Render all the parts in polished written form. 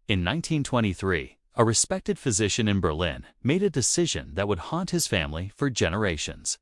In 1923, a respected physician in Berlin made a decision that would haunt his family for generations.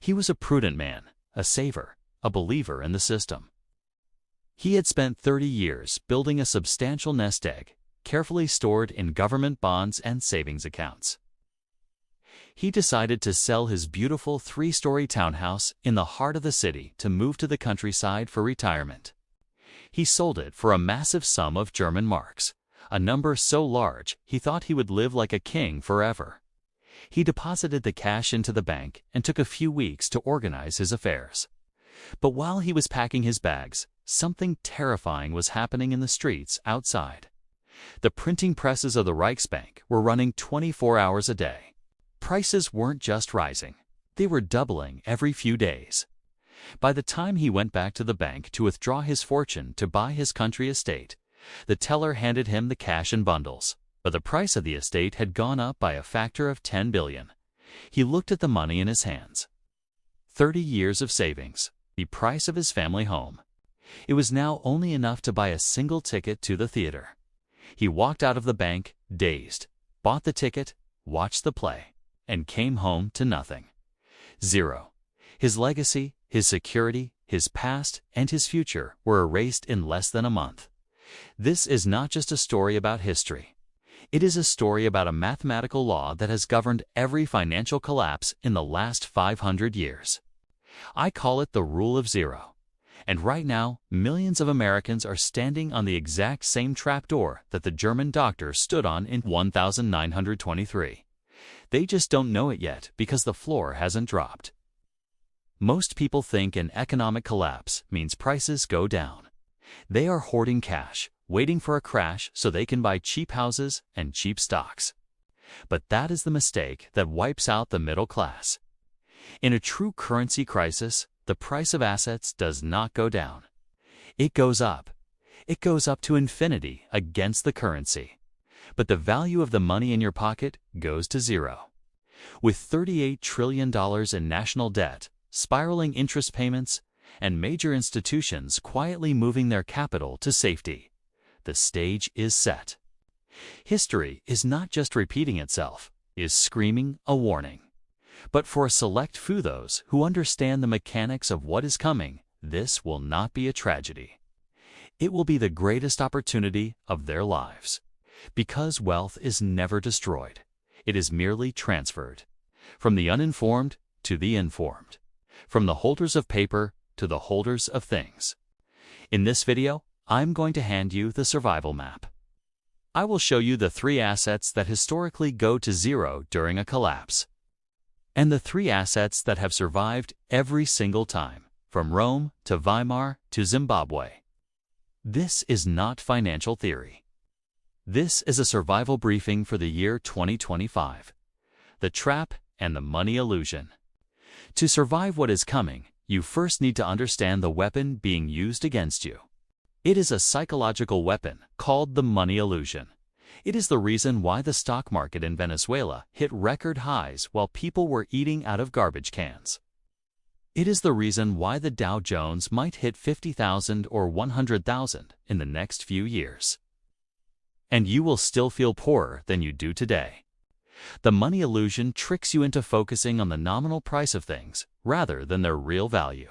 He was a prudent man, a saver, a believer in the system. He had spent 30 years building a substantial nest egg, carefully stored in government bonds and savings accounts. He decided to sell his beautiful 3-story townhouse in the heart of the city to move to the countryside for retirement. He sold it for a massive sum of German marks, a number so large he thought he would live like a king forever. He deposited the cash into the bank and took a few weeks to organize his affairs. But while he was packing his bags, something terrifying was happening in the streets outside. The printing presses of the Reichsbank were running 24 hours a day. Prices weren't just rising, they were doubling every few days. By the time he went back to the bank to withdraw his fortune to buy his country estate, the teller handed him the cash in bundles, but the price of the estate had gone up by a factor of 10 billion. He looked at the money in his hands. 30 years of savings, the price of his family home. It was now only enough to buy a single ticket to the theater. He walked out of the bank, dazed, bought the ticket, watched the play, and came home to nothing. Zero. His legacy, his security, his past, and his future were erased in less than a month. This is not just a story about history. It is a story about a mathematical law that has governed every financial collapse in the last 500 years. I call it the rule of zero. And right now, millions of Americans are standing on the exact same trapdoor that the German doctor stood on in 1923. They just don't know it yet because the floor hasn't dropped. Most people think an economic collapse means prices go down. They are hoarding cash, waiting for a crash so they can buy cheap houses and cheap stocks. But that is the mistake that wipes out the middle class. In a true currency crisis, the price of assets does not go down. It goes up. It goes up to infinity against the currency. But the value of the money in your pocket goes to zero. With $38 trillion in national debt, spiraling interest payments, and major institutions quietly moving their capital to safety, the stage is set. History is not just repeating itself, it is screaming a warning. But for a select few those who understand the mechanics of what is coming, this will not be a tragedy. It will be the greatest opportunity of their lives. Because wealth is never destroyed. It is merely transferred. From the uninformed to the informed. From the holders of paper to the holders of things. In this video, I'm going to hand you the survival map. I will show you the 3 assets that historically go to zero during a collapse. And the 3 assets that have survived every single time, from Rome to Weimar to Zimbabwe. This is not financial theory. This is a survival briefing for the year 2025. The trap and the money illusion. To survive what is coming, you first need to understand the weapon being used against you. It is a psychological weapon called the money illusion. It is the reason why the stock market in Venezuela hit record highs while people were eating out of garbage cans. It is the reason why the Dow Jones might hit 50,000 or 100,000 in the next few years. And you will still feel poorer than you do today. The money illusion tricks you into focusing on the nominal price of things rather than their real value.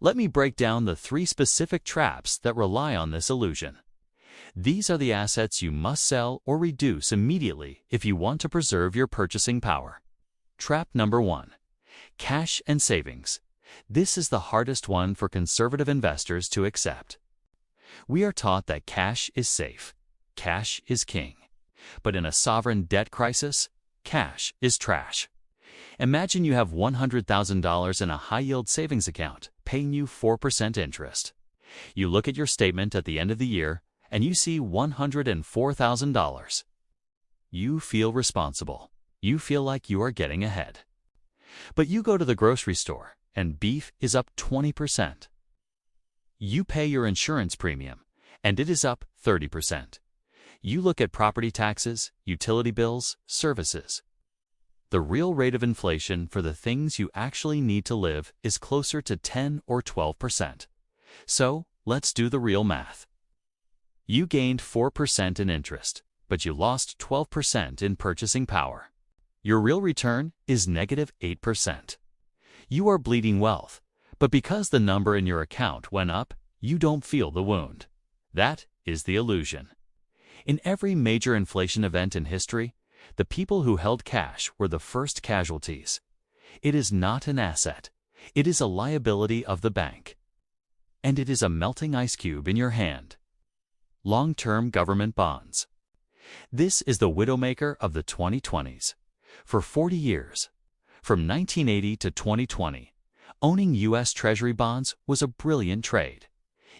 Let me break down the 3 specific traps that rely on this illusion. These are the assets you must sell or reduce immediately if you want to preserve your purchasing power. Trap number 1. Cash and savings. This is the hardest one for conservative investors to accept. We are taught that cash is safe. Cash is king. But in a sovereign debt crisis, cash is trash. Imagine you have $100,000 in a high-yield savings account, paying you 4% interest. You look at your statement at the end of the year, and you see $104,000. You feel responsible. You feel like you are getting ahead. But you go to the grocery store, and beef is up 20%. You pay your insurance premium, and it is up 30%. You look at property taxes, utility bills, services. The real rate of inflation for the things you actually need to live is closer to 10 or 12%. So, let's do the real math. You gained 4% in interest, but you lost 12% in purchasing power. Your real return is negative 8%. You are bleeding wealth, but because the number in your account went up, you don't feel the wound. That is the illusion. In every major inflation event in history, the people who held cash were the first casualties. It is not an asset. It is a liability of the bank. And it is a melting ice cube in your hand. Long-term government bonds. This is the widowmaker of the 2020s. For 40 years, from 1980 to 2020, owning US Treasury bonds was a brilliant trade.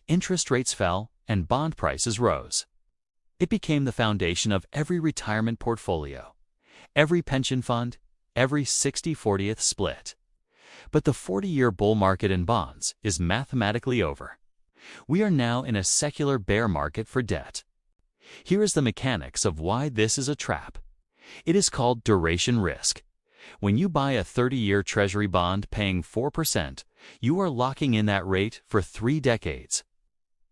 Interest rates fell and bond prices rose. It became the foundation of every retirement portfolio, every pension fund, every 60/40th split. But the 40-year bull market in bonds is mathematically over. We are now in a secular bear market for debt. Here is the mechanics of why this is a trap. It is called duration risk. When you buy a 30-year Treasury bond paying 4%, you are locking in that rate for 3 decades.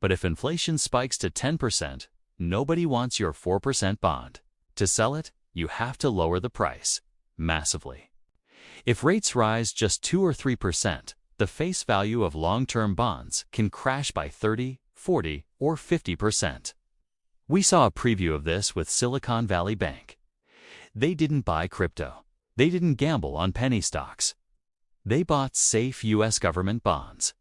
But if inflation spikes to 10%, nobody wants your 4% bond. To sell it, you have to lower the price massively. If rates rise just 2 or 3%, the face value of long-term bonds can crash by 30, 40, or 50%. We saw a preview of this with Silicon Valley Bank. They didn't buy crypto. They didn't gamble on penny stocks. They bought safe U.S. government bonds.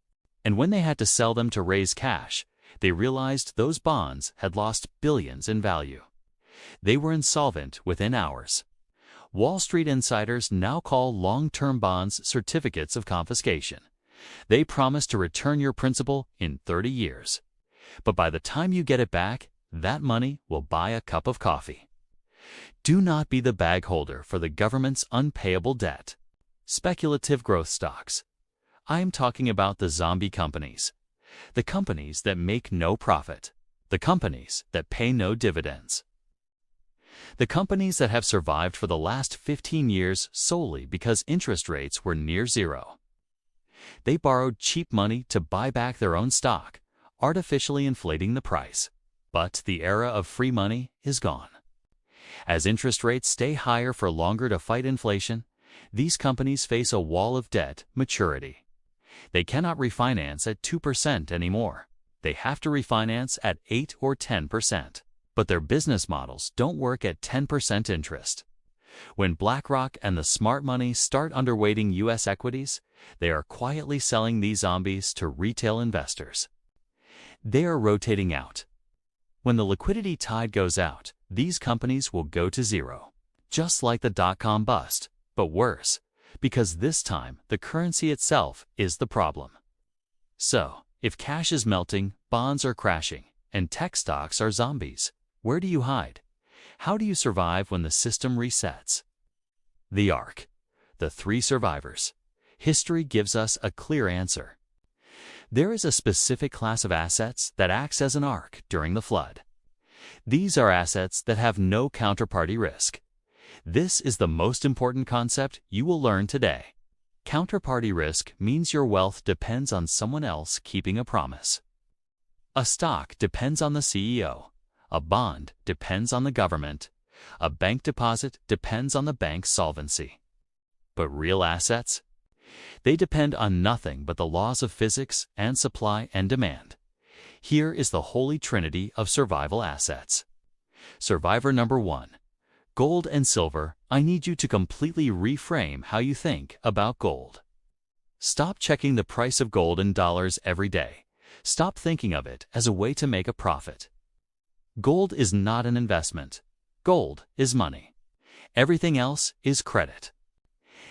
And when they had to sell them to raise cash, they realized those bonds had lost billions in value. They were insolvent within hours. Wall Street insiders now call long-term bonds certificates of confiscation. They promise to return your principal in 30 years. But by the time you get it back, that money will buy a cup of coffee. Do not be the bag holder for the government's unpayable debt. Speculative growth stocks. I am talking about the zombie companies. The companies that make no profit. The companies that pay no dividends. The companies that have survived for the last 15 years solely because interest rates were near zero. They borrowed cheap money to buy back their own stock, artificially inflating the price. But the era of free money is gone. As interest rates stay higher for longer to fight inflation, these companies face a wall of debt maturity. They cannot refinance at 2% anymore. They have to refinance at 8 or 10%. But their business models don't work at 10% interest. When BlackRock and the smart money start underweighting U.S. equities, they are quietly selling these zombies to retail investors. They are rotating out. When the liquidity tide goes out, these companies will go to zero. Just like the dot-com bust, but worse, because this time the currency itself is the problem. So, if cash is melting, bonds are crashing, and tech stocks are zombies, where do you hide? How do you survive when the system resets? The Ark. The 3 survivors. History gives us a clear answer. There is a specific class of assets that acts as an ark during the flood. These are assets that have no counterparty risk. This is the most important concept you will learn today. Counterparty risk means your wealth depends on someone else keeping a promise. A stock depends on the CEO. A bond depends on the government. A bank deposit depends on the bank's solvency. But real assets? They depend on nothing but the laws of physics and supply and demand. Here is the holy trinity of survival assets. Survivor number 1. Gold and silver. I need you to completely reframe how you think about gold. Stop checking the price of gold in dollars every day. Stop thinking of it as a way to make a profit. Gold is not an investment. Gold is money. Everything else is credit.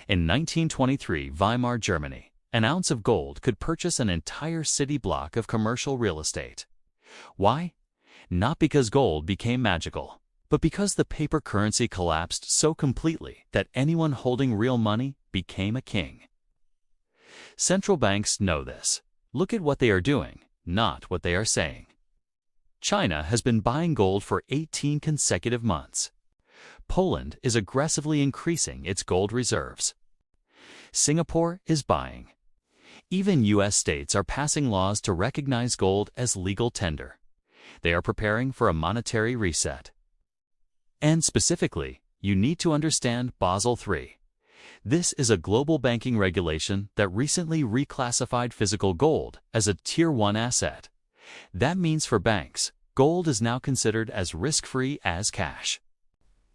In 1923 Weimar, Germany, an ounce of gold could purchase an entire city block of commercial real estate. Why? Not because gold became magical, but because the paper currency collapsed so completely that anyone holding real money became a king. Central banks know this. Look at what they are doing, not what they are saying. China has been buying gold for 18 consecutive months. Poland is aggressively increasing its gold reserves. Singapore is buying. Even U.S. states are passing laws to recognize gold as legal tender. They are preparing for a monetary reset. And specifically, you need to understand Basel III. This is a global banking regulation that recently reclassified physical gold as a Tier 1 asset. That means for banks, gold is now considered as risk-free as cash.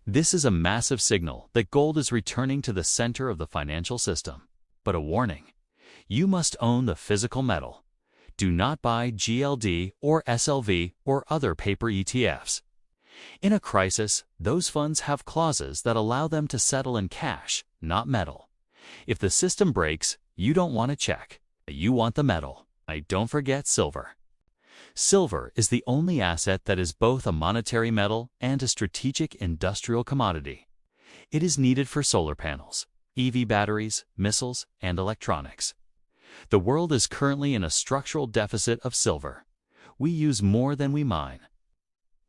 This is a massive signal that gold is returning to the center of the financial system. But a warning: you must own the physical metal. Do not buy GLD or SLV or other paper ETFs. In a crisis, those funds have clauses that allow them to settle in cash, not metal. If the system breaks, you don't want a check. You want the metal. Don't forget silver. Silver is the only asset that is both a monetary metal and a strategic industrial commodity. It is needed for solar panels, EV batteries, missiles, and electronics. The world is currently in a structural deficit of silver. We use more than we mine.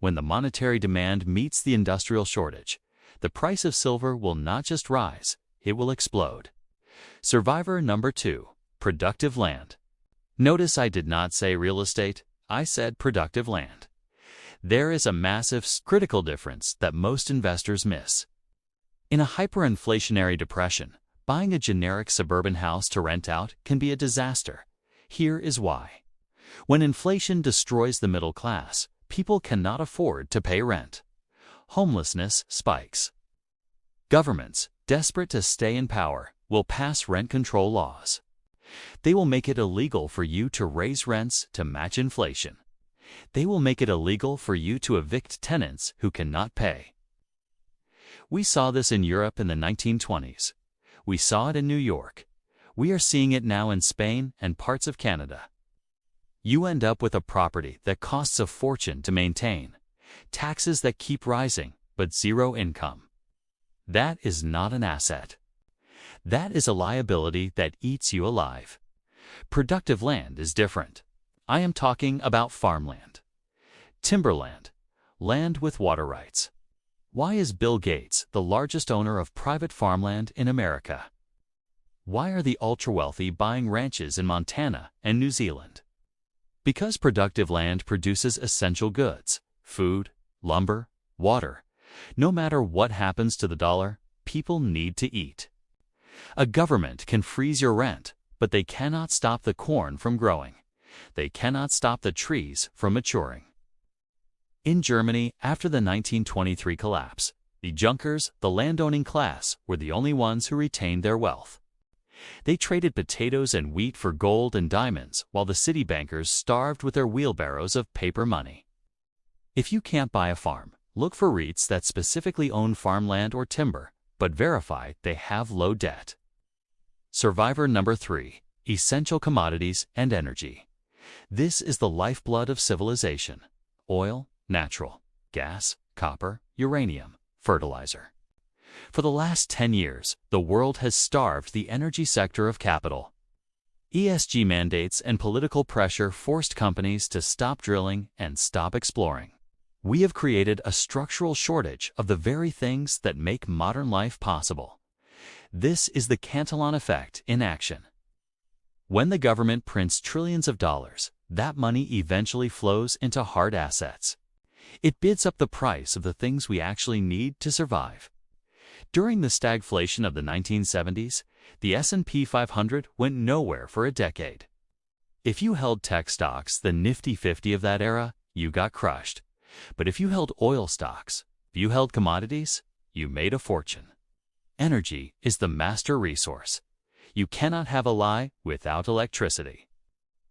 When the monetary demand meets the industrial shortage, the price of silver will not just rise, it will explode. Survivor number 2, productive land. Notice I did not say real estate, I said productive land. There is a massive, critical difference that most investors miss. In a hyperinflationary depression, buying a generic suburban house to rent out can be a disaster. Here is why. When inflation destroys the middle class, people cannot afford to pay rent. Homelessness spikes. Governments, desperate to stay in power, will pass rent control laws. They will make it illegal for you to raise rents to match inflation. They will make it illegal for you to evict tenants who cannot pay. We saw this in Europe in the 1920s. We saw it in New York. We are seeing it now in Spain and parts of Canada. You end up with a property that costs a fortune to maintain, taxes that keep rising, but zero income. That is not an asset. That is a liability that eats you alive. Productive land is different. I am talking about farmland, timberland, land with water rights. Why is Bill Gates the largest owner of private farmland in America? Why are the ultra-wealthy buying ranches in Montana and New Zealand? Because productive land produces essential goods, food, lumber, water. No matter what happens to the dollar, people need to eat. A government can freeze your rent, but they cannot stop the corn from growing. They cannot stop the trees from maturing. In Germany, after the 1923 collapse, the Junkers, the landowning class, were the only ones who retained their wealth. They traded potatoes and wheat for gold and diamonds, while the city bankers starved with their wheelbarrows of paper money. If you can't buy a farm, look for REITs that specifically own farmland or timber, but verify they have low debt. Survivor number 3, essential commodities and energy. This is the lifeblood of civilization. Oil, natural gas, copper, uranium, fertilizer. For the last 10 years, the world has starved the energy sector of capital. ESG mandates and political pressure forced companies to stop drilling and stop exploring. We have created a structural shortage of the very things that make modern life possible. This is the Cantillon effect in action. When the government prints trillions of dollars, that money eventually flows into hard assets. It bids up the price of the things we actually need to survive. During the stagflation of the 1970s, the S&P 500 went nowhere for a decade. If you held tech stocks, the Nifty 50 of that era, you got crushed. But if you held oil stocks, if you held commodities, you made a fortune. Energy is the master resource. You cannot have a lie without electricity.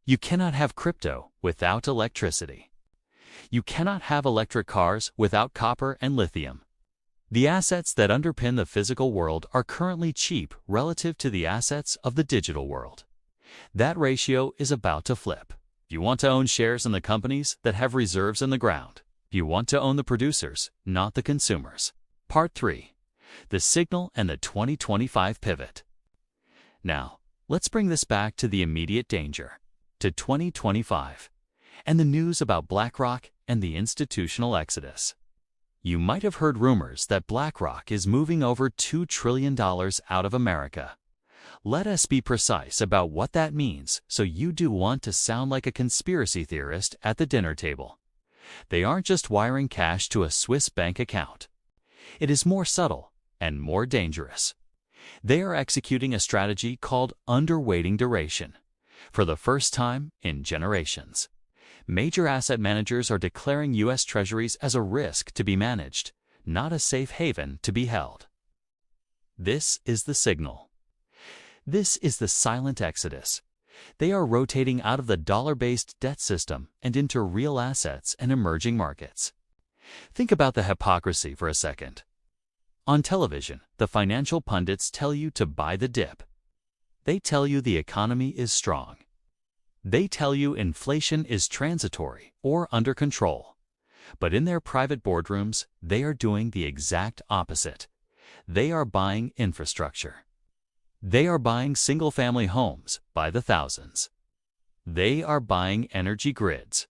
You cannot have crypto without electricity. You cannot have electric cars without copper and lithium. The assets that underpin the physical world are currently cheap relative to the assets of the digital world. That ratio is about to flip. You want to own shares in the companies that have reserves in the ground. You want to own the producers, not the consumers. Part 3. The Signal and the 2025 Pivot. Now, let's bring this back to the immediate danger, to 2025, and the news about BlackRock and the institutional exodus. You might have heard rumors that BlackRock is moving over $2 trillion out of America. Let us be precise about what that means so you do want to sound like a conspiracy theorist at the dinner table. They aren't just wiring cash to a Swiss bank account. It is more subtle and more dangerous. They are executing a strategy called underweighting duration. For the first time in generations, major asset managers are declaring US Treasuries as a risk to be managed, not a safe haven to be held. This is the signal. This is the silent exodus. They are rotating out of the dollar-based debt system and into real assets and emerging markets. Think about the hypocrisy for a second. On television, the financial pundits tell you to buy the dip. They tell you the economy is strong. They tell you inflation is transitory or under control. But in their private boardrooms, they are doing the exact opposite. They are buying infrastructure. They are buying single-family homes by the thousands. They are buying energy grids.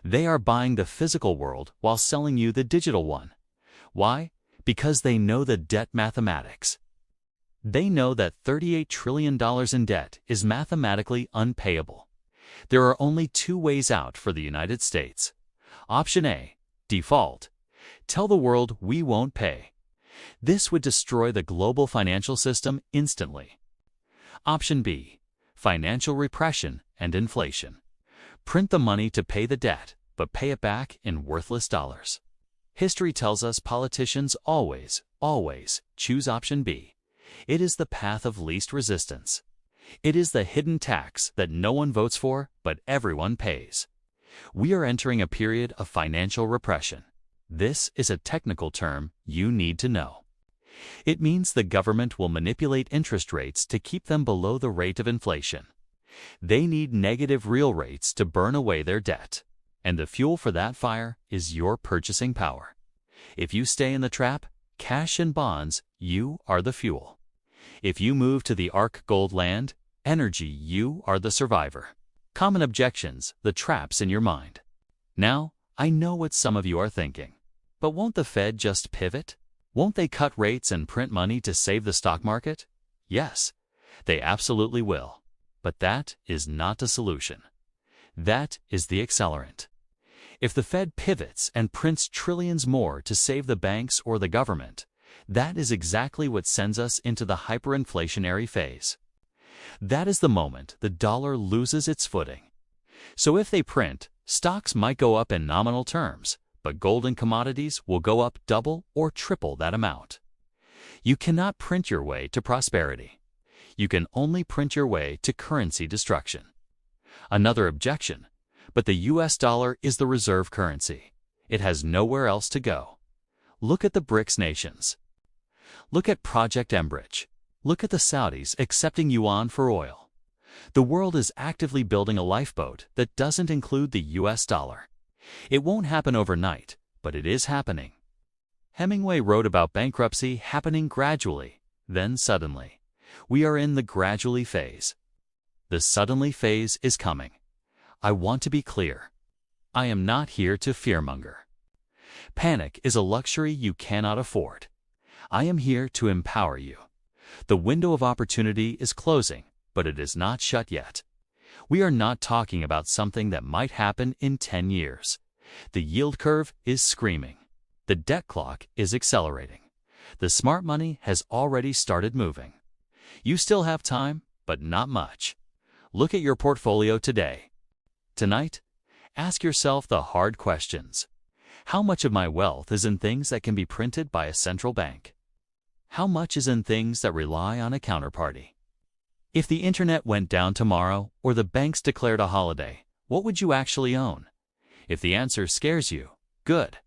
They are buying the physical world while selling you the digital one. Why? Because they know the debt mathematics. They know that $38 trillion in debt is mathematically unpayable. There are only two ways out for the United States. Option A, default. Tell the world we won't pay. This would destroy the global financial system instantly. Option B, financial repression and inflation. Print the money to pay the debt, but pay it back in worthless dollars. History tells us politicians always choose option B. It is the path of least resistance. It is the hidden tax that no one votes for, but everyone pays. We are entering a period of financial repression. This is a technical term you need to know. It means the government will manipulate interest rates to keep them below the rate of inflation. They need negative real rates to burn away their debt. And the fuel for that fire is your purchasing power. If you stay in the trap, cash and bonds, you are the fuel. If you move to the Ark gold land, energy, you are the survivor. Common objections, the traps in your mind. Now, I know what some of you are thinking. But won't the Fed just pivot? Won't they cut rates and print money to save the stock market? Yes, they absolutely will. But that is not the solution. That is the accelerant. If the Fed pivots and prints trillions more to save the banks or the government, that is exactly what sends us into the hyperinflationary phase. That is the moment the dollar loses its footing. So if they print, stocks might go up in nominal terms, but gold and commodities will go up double or triple that amount. You cannot print your way to prosperity. You can only print your way to currency destruction. Another objection, but the US dollar is the reserve currency. It has nowhere else to go. Look at the BRICS nations. Look at Project Enbridge. Look at the Saudis accepting yuan for oil. The world is actively building a lifeboat that doesn't include the US dollar. It won't happen overnight, but it is happening. Hemingway wrote about bankruptcy happening gradually, then suddenly. We are in the gradually phase. The suddenly phase is coming. I want to be clear. I am not here to fearmonger. Panic is a luxury you cannot afford. I am here to empower you. The window of opportunity is closing, but it is not shut yet. We are not talking about something that might happen in 10 years. The yield curve is screaming. The debt clock is accelerating. The smart money has already started moving. You still have time, but not much. Look at your portfolio today. Tonight, ask yourself the hard questions. How much of my wealth is in things that can be printed by a central bank? How much is in things that rely on a counterparty? If the internet went down tomorrow or the banks declared a holiday, what would you actually own? If the answer scares you, good.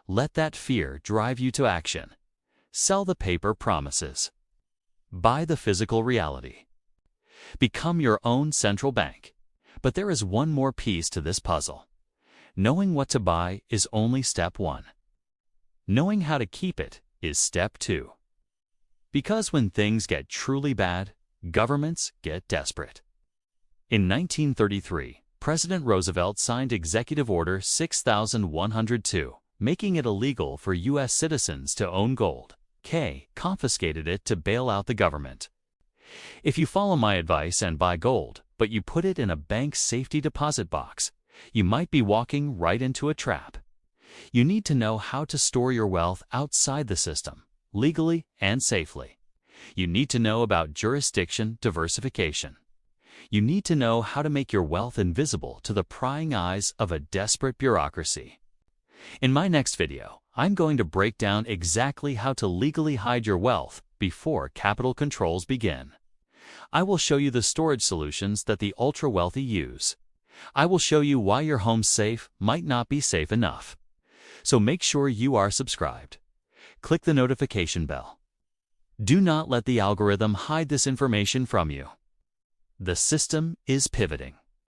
Let that fear drive you to action. Sell the paper promises. Buy the physical reality. Become your own central bank. But there is one more piece to this puzzle. Knowing what to buy is only step one. Knowing how to keep it is step two. Because when things get truly bad, governments get desperate. In 1933, President Roosevelt signed Executive Order 6102, making it illegal for U.S. citizens to own gold. K confiscated it to bail out the government. If you follow my advice and buy gold, but you put it in a bank's safety deposit box, You might be walking right into a trap. You need to know how to store your wealth outside the system, legally and safely. You need to know about jurisdiction diversification. You need to know how to make your wealth invisible to the prying eyes of a desperate bureaucracy. In my next video, I'm going to break down exactly how to legally hide your wealth before capital controls begin. I will show you the storage solutions that the ultra-wealthy use. I will show you why your home's safe might not be safe enough. So make sure you are subscribed. Click the notification bell. Do not let the algorithm hide this information from you. The system is pivoting.